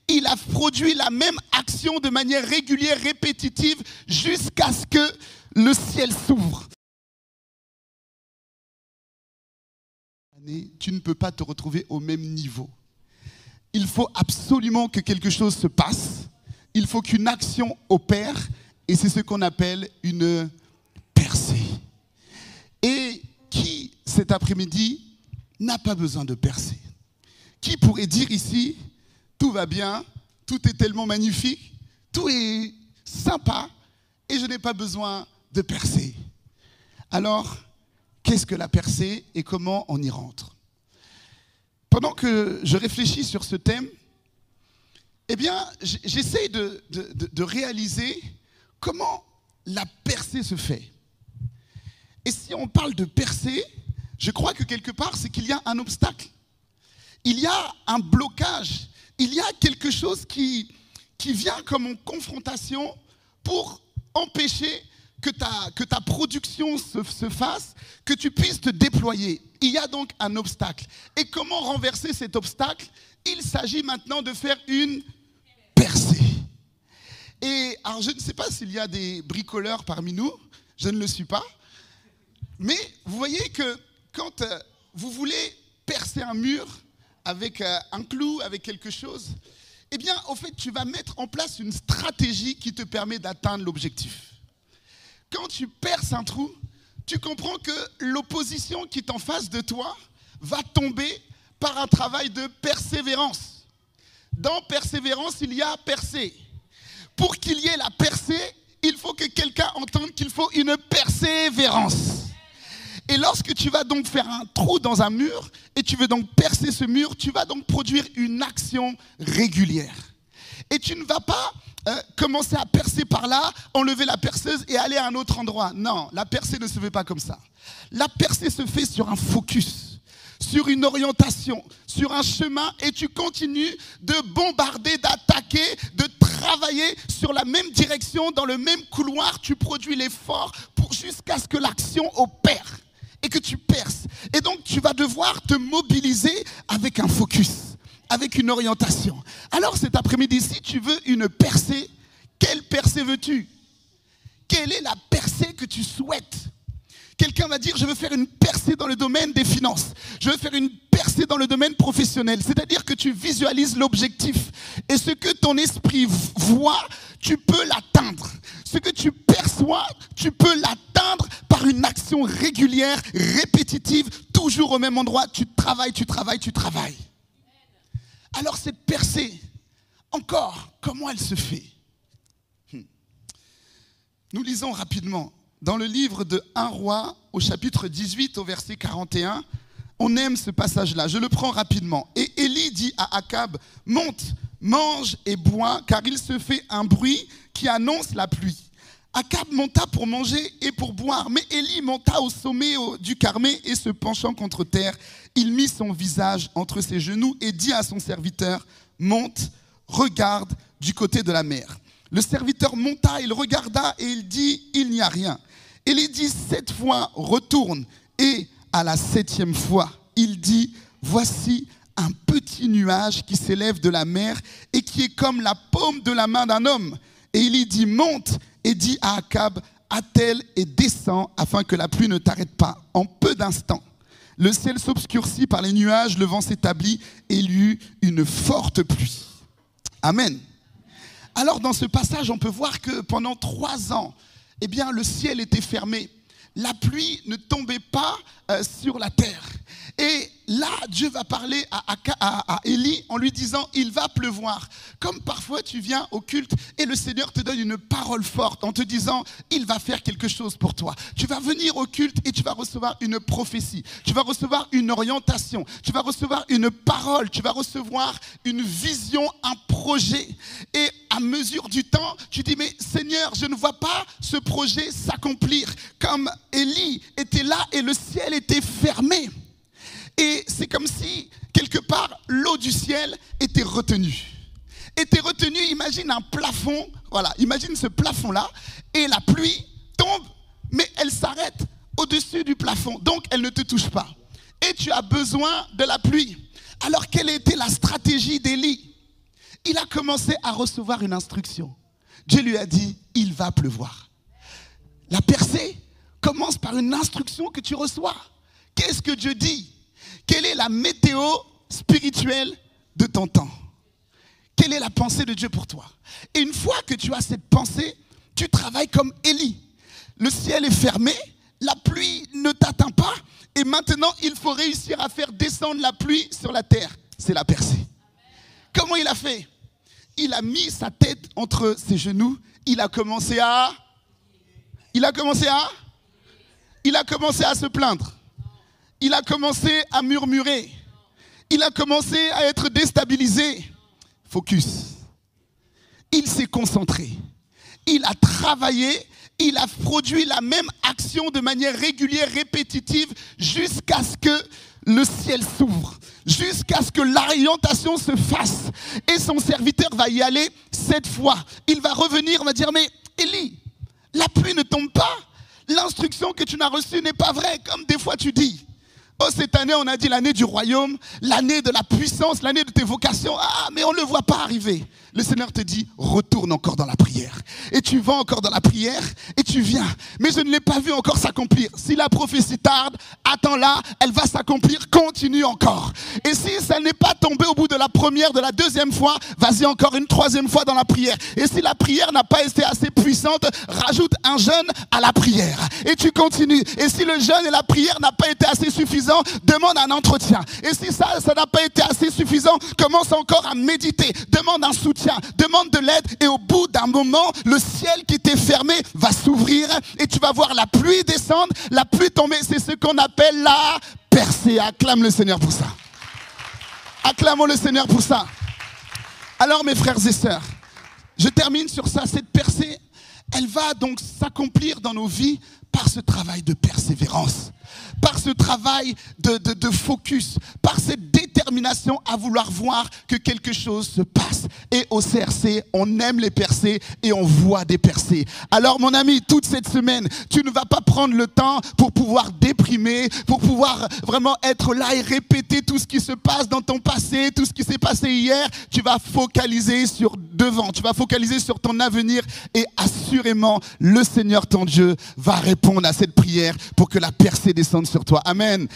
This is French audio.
il a produit la même action de manière régulière, répétitive, jusqu'à ce que le ciel s'ouvre. Tu ne peux pas te retrouver au même niveau. Il faut absolument que quelque chose se passe. Il faut qu'une action opère. Et c'est ce qu'on appelle une percée. Et qui, cet après-midi, n'a pas besoin de percer? Qui pourrait dire ici, tout va bien, tout est tellement magnifique, tout est sympa, et je n'ai pas besoin de percer? Alors, qu'est-ce que la percée et comment on y rentre? Pendant que je réfléchis sur ce thème, eh bien, j'essaie de réaliser comment la percée se fait. Et si on parle de percée, je crois que quelque part, c'est qu'il y a un obstacle. Il y a un blocage. Il y a quelque chose qui vient comme en confrontation pour empêcher que ta production se fasse, que tu puisses te déployer. Il y a donc un obstacle. Et comment renverser cet obstacle? Il s'agit maintenant de faire une percée. Et alors, je ne sais pas s'il y a des bricoleurs parmi nous, je ne le suis pas, mais vous voyez que quand vous voulez percer un mur avec un clou, avec quelque chose, eh bien, en fait, tu vas mettre en place une stratégie qui te permet d'atteindre l'objectif. Quand tu perces un trou, tu comprends que l'opposition qui est en face de toi va tomber par un travail de persévérance. Dans persévérance, il y a percée. Pour qu'il y ait la percée, il faut que quelqu'un entende qu'il faut une persévérance. Et lorsque tu vas donc faire un trou dans un mur, et tu veux donc percer ce mur, tu vas donc produire une action régulière. Et tu ne vas pas commencer à percer par là, enlever la perceuse et aller à un autre endroit. Non, la percée ne se fait pas comme ça. La percée se fait sur un focus, sur une orientation, sur un chemin, et tu continues de bombarder, d'attaquer, de travailler sur la même direction, dans le même couloir. Tu produis l'effort jusqu'à ce que l'action opère et que tu perces. Et donc, tu vas devoir te mobiliser avec un focus, avec une orientation. Alors, cet après-midi, si tu veux une percée, quelle percée veux-tu? Quelle est la percée que tu souhaites? Quelqu'un va dire, je veux faire une percée dans le domaine des finances. Je veux faire une percée dans le domaine professionnel. C'est-à-dire que tu visualises l'objectif. Et ce que ton esprit voit, tu peux l'atteindre. Ce que tu perçois, tu peux l'atteindre par une action régulière, répétitive, toujours au même endroit. Tu travailles, tu travailles, tu travailles. Alors cette percée, encore, comment elle se fait? Nous lisons rapidement. Dans le livre de 1 Roi, au chapitre 18, au verset 41, on aime ce passage-là. Je le prends rapidement. Et Élie dit à Akab, monte, mange et bois, car il se fait un bruit qui annonce la pluie. Akab monta pour manger et pour boire, mais Élie monta au sommet du Carmel et se penchant contre terre, il mit son visage entre ses genoux et dit à son serviteur, monte, regarde du côté de la mer. Le serviteur monta, il regarda et il dit, il n'y a rien. Élie dit 7 fois, retourne. Et à la 7e fois, il dit, voici un petit nuage qui s'élève de la mer et qui est comme la paume de la main d'un homme. Et Élie dit, monte et dit à Akab, attelle et descends afin que la pluie ne t'arrête pas. En peu d'instants, le ciel s'obscurcit par les nuages, le vent s'établit et il y eut une forte pluie. Amen. Alors dans ce passage, on peut voir que pendant 3 ans, eh bien, le ciel était fermé. La pluie ne tombait pas sur la terre. Et là, Dieu va parler à Élie en lui disant, il va pleuvoir. Comme parfois tu viens au culte et le Seigneur te donne une parole forte en te disant, il va faire quelque chose pour toi. Tu vas venir au culte et tu vas recevoir une prophétie. Tu vas recevoir une orientation. Tu vas recevoir une parole. Tu vas recevoir une vision, un projet. Et à mesure du temps, tu dis, mais Seigneur, je ne vois pas ce projet s'accomplir. Comme Élie était là et le ciel était fermé. Et c'est comme si, quelque part, l'eau du ciel était retenue. Imagine un plafond, voilà, imagine ce plafond-là, et la pluie tombe, mais elle s'arrête au-dessus du plafond, donc elle ne te touche pas. Et tu as besoin de la pluie. Alors, quelle était la stratégie d'Élie? il a commencé à recevoir une instruction. Dieu lui a dit, il va pleuvoir. La percée commence par une instruction que tu reçois. Qu'est-ce que Dieu dit? Quelle est la météo spirituelle de ton temps? Quelle est la pensée de Dieu pour toi? Et une fois que tu as cette pensée, tu travailles comme Élie. Le ciel est fermé, la pluie ne t'atteint pas, et maintenant il faut réussir à faire descendre la pluie sur la terre. C'est la percée. Comment il a fait? Il a mis sa tête entre ses genoux, il a commencé à se plaindre. Il a commencé à murmurer. Il a commencé à être déstabilisé. Focus. Il s'est concentré. Il a travaillé. Il a produit la même action de manière régulière, répétitive, jusqu'à ce que le ciel s'ouvre, jusqu'à ce que l'orientation se fasse. Et son serviteur va y aller 7 fois. Il va revenir, on va dire, mais Élie, la pluie ne tombe pas. L'instruction que tu n'as reçue n'est pas vraie, comme des fois tu dis. Oh, cette année, on a dit l'année du royaume, l'année de la puissance, l'année de tes vocations. Ah, mais on ne le voit pas arriver. Le Seigneur te dit, retourne encore dans la prière. Et tu vas encore dans la prière et tu viens. Mais je ne l'ai pas vu encore s'accomplir. Si la prophétie tarde, attends-la, elle va s'accomplir, continue encore. Et si ça n'est pas tombé au bout de la première, de la deuxième fois, vas-y encore une troisième fois dans la prière. Et si la prière n'a pas été assez puissante, rajoute un jeûne à la prière. Et tu continues. Et si le jeûne et la prière n'a pas été assez suffisant, demande un entretien. Et si ça n'a pas été assez suffisant, commence encore à méditer. Demande un soutien, demande de l'aide. Et au bout d'un moment, le ciel qui t'est fermé va s'ouvrir et tu vas voir la pluie descendre, la pluie tomber. C'est ce qu'on appelle la percée. Acclame le Seigneur pour ça. Acclamons le Seigneur pour ça. Alors mes frères et sœurs, je termine sur ça. Cette percée, elle va donc s'accomplir dans nos vies par ce travail de persévérance, par ce travail de focus, par cette détermination à vouloir voir que quelque chose se passe. Et au CRC, on aime les percées et on voit des percées. Alors mon ami, toute cette semaine, tu ne vas pas prendre le temps pour pouvoir déprimer, pour pouvoir vraiment être là et répéter tout ce qui se passe dans ton passé, tout ce qui s'est passé hier. Tu vas focaliser sur devant, tu vas focaliser sur ton avenir et assurément, le Seigneur ton Dieu va répondre à cette prière pour que la percée descende sur toi. Amen.